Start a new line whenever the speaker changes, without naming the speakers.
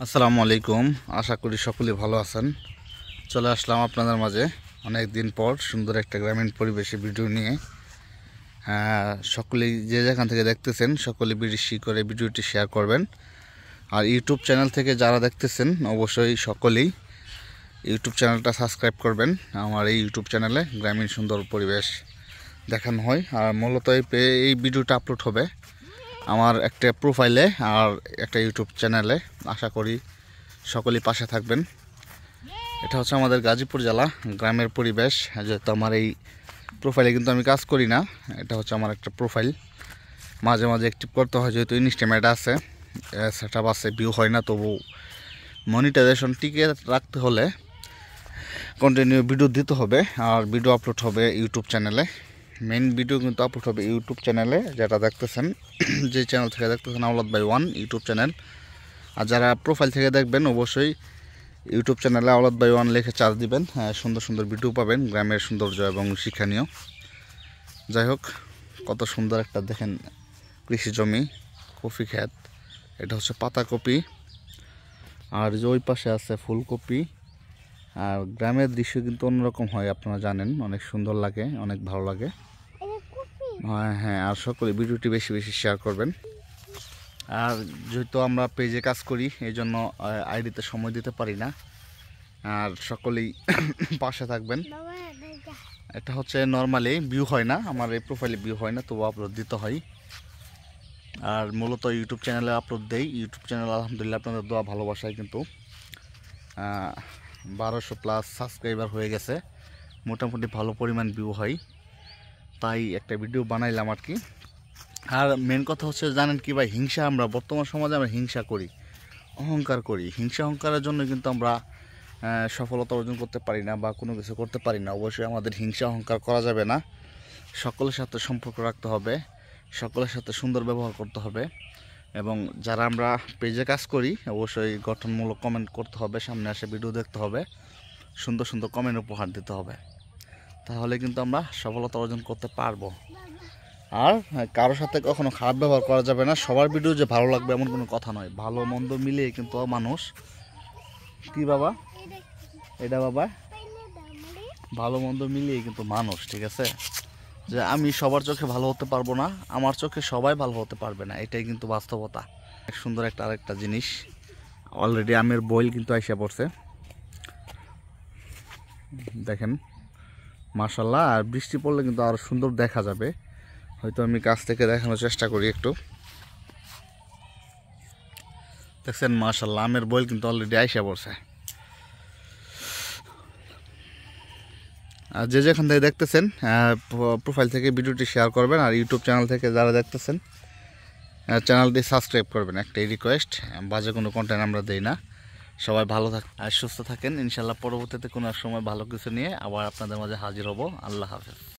আসসালামু আলাইকুম। আশা করি সকলেই ভালো আছেন। চলে আসলাম আপনাদের মাঝে অনেক দিন পর সুন্দর একটা গ্রামীণ পরিবেশে ভিডিও নিয়ে। সকলেই যে যেখান থেকে দেখতেছেন সকলেই বেশি করে ভিডিওটি শেয়ার করবেন। আর ইউটিউব চ্যানেল থেকে যারা দেখতেছেন অবশ্যই সকলেই ইউটিউব চ্যানেলটা সাবস্ক্রাইব করবেন। আমার এই ইউটিউব চ্যানেলে গ্রামীণ সুন্দর পরিবেশ দেখানো হয়। আর মূলত এই ভিডিওটা আপলোড হবে আমার একটা প্রোফাইলে আর একটা ইউটিউব চ্যানেলে। আশা করি সকলেই পাশে থাকবেন। এটা হচ্ছে আমাদের গাজীপুর জেলা গ্রামের পরিবেশ। যেহেতু আমার এই প্রোফাইলে কিন্তু আমি কাজ করি না, এটা হচ্ছে আমার একটা প্রোফাইল, মাঝে মাঝে অ্যাক্টিভ করতে হয় যেহেতু ইনস্টাগ্রামে এটা আছে, সেট আপ আছে, ভিউ হয় না, তবু মনিটাইজেশন টিকে রাখতে হলে কন্টিনিউ ভিডিও দিতে হবে। আর ভিডিও আপলোড হবে ইউটিউব চ্যানেলে। মেইন ভিডিও কিন্তু আপলোড হবে ইউটিউব চ্যানেলে, যেটা দেখতেছেন যে চ্যানেল থেকে দেখতেছেন আওলাদ ভাই 1 ইউটিউব চ্যানেল। আর যারা প্রোফাইল থেকে দেখবেন অবশ্যই ইউটিউব চ্যানেলে আওলাদ ভাই 1 লিখে চার্জ দিবেন। সুন্দর সুন্দর ভিডিও পাবেন, গ্রামের সৌন্দর্য এবং শিক্ষণীয়। যাই হোক, কত সুন্দর একটা দেখেন কৃষি জমি, কফি ক্ষেত। এটা হচ্ছে পাতাকপি, আর যে ওই পাশে আছে ফুলকপি। আর গ্রামের দৃশ্য কিন্তু অন্যরকম হয়, আপনারা জানেন, অনেক সুন্দর লাগে, অনেক ভালো লাগে। হ্যাঁ, আর সকলে ভিডিওটি বেশি বেশি শেয়ার করবেন। আর যেহেতু আমরা পেজে কাজ করি এই জন্য আইডিতে সময় দিতে পারি না। আর সকলেই পাশে থাকবেন। এটা হচ্ছে নর্মালি ভিউ হয় না, আমার এই প্রোফাইলে ভিউ হয় না, তবু আপলোড দিতে হয়। আর মূলত ইউটিউব চ্যানেলে আপলোড দেই। ইউটিউব চ্যানেল আলহামদুলিল্লাহ আপনাদের দোয়া ভালোবাসায় কিন্তু 1200+ সাবস্ক্রাইবার হয়ে গেছে। মোটামুটি ভালো পরিমাণ ভিউ হয়, তাই একটা ভিডিও বানাইলাম আর কি। আর মেন কথা হচ্ছে জানেন কি ভাই, হিংসা, আমরা বর্তমান সমাজে আমরা হিংসা করি, অহংকার করি। হিংসা অহংকারের জন্য কিন্তু আমরা সফলতা অর্জন করতে পারি না বা কোনো কিছু করতে পারি না। অবশ্যই আমাদের হিংসা অহংকার করা যাবে না। সকলের সাথে সম্পর্ক রাখতে হবে, সকলের সাথে সুন্দর ব্যবহার করতে হবে। এবং যারা আমরা পেজে কাজ করি অবশ্যই গঠনমূলক কমেন্ট করতে হবে, সামনে আসে ভিডিও দেখতে হবে, সুন্দর সুন্দর কমেন্ট উপহার দিতে হবে। তাহলে কিন্তু আমরা সফলতা অর্জন করতে পারবো। আর কারোর সাথে কখনো খারাপ ব্যবহার করা যাবে না। সবার ভিডিও যে ভালো লাগবে এমন কোনো কথা নয়, ভালো মন্দ মিলিয়ে কিন্তু মানুষ। কি বাবা এটা বাবা, ভালো মন্দ মিলিয়ে কিন্তু মানুষ, ঠিক আছে? যে আমি সবার চোখে ভালো হতে পারবো না, আমার চোখে সবাই ভালো হতে পারবে না, এটাই কিন্তু বাস্তবতা। সুন্দর একটা আরেকটা জিনিস, অলরেডি আমের বয়েল কিন্তু আইসা পড়ছে, দেখেন মাশাল্লাহ। আর বৃষ্টি পড়লে কিন্তু আরো সুন্দর দেখা যাবে। হয়তো আমি কাছ থেকে দেখানোর চেষ্টা করি একটু। দেখছেন মাশাল্লাহ, আমের বয়েল কিন্তু অলরেডি আইসা পড়ছে। আর যে যেখান থেকে দেখতেছেন প্রোফাইল থেকে ভিডিওটি শেয়ার করবেন। আর ইউটিউব চ্যানেল থেকে যারা দেখতেছেন চ্যানেলটি সাবস্ক্রাইব করবেন, একটাই রিকোয়েস্ট। বাজে কোনো কন্টেন্ট আমরা দেই না। সবাই ভালো থাকেন আর সুস্থ থাকেন। ইনশাল্লাহ পরবর্তীতে কোনো সময় ভালো কিছু নিয়ে আবার আপনাদের মাঝে হাজির হব। আল্লাহ হাফেজ।